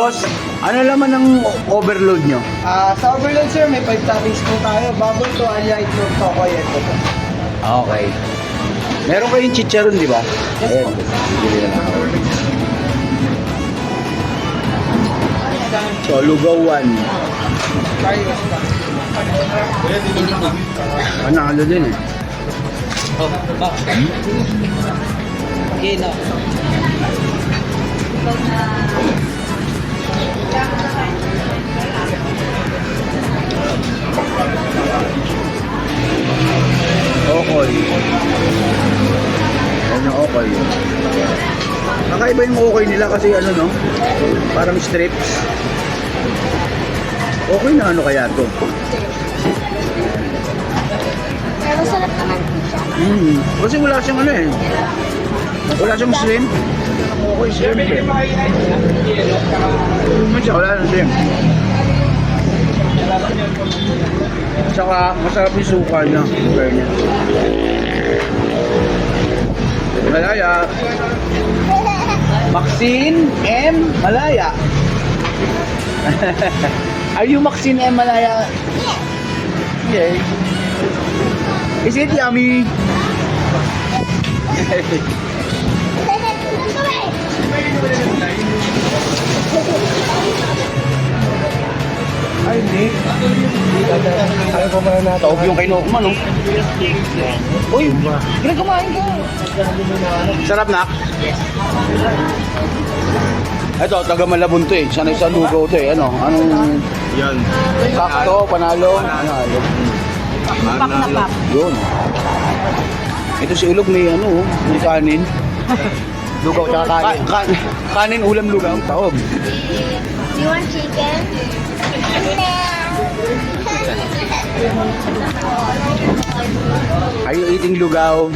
Boss, ano laman ng overload nyo? Sa overload sir, may 5 toppings po tayo. Bubble to, alya, itlog, toko, ito po. Okay. Meron kayong chicharon, di ba? Ayan. Bili na lang. So, lugawan. Panalo din eh. Okay na. Okay. Yan yung okay. Kakaiba yung okay nila kasi ano no? Parang strips. Okay na ano kaya to? Pero sarap naman po siya. Kasi wala siyang ano eh. Wala siyang shrimp. Okay, shrimp eh. Wala siyang shrimp. Tsaka masarap yung suka niya. Fairness. Malaya. Maxine M. Malaya. Are you Maxine M. Malaya? Yes. Is it yummy? Ay, hindi. Ayaw ko muna natin. Taog yung kay Nokman, no? Uy, gina kumain ka. Sarap na? Ito, taga Malabon to eh. Sanay sa lugaw to eh. Ano? Anong... Yan. Sakto, panalo. Panalo. Pak na pak. Yun. Ito si Ulog may ano, may kanin. Lugaw tsaka kanin. Kanin, ulam, lugaw, taog. Do you want chicken? Are you eating lugaw?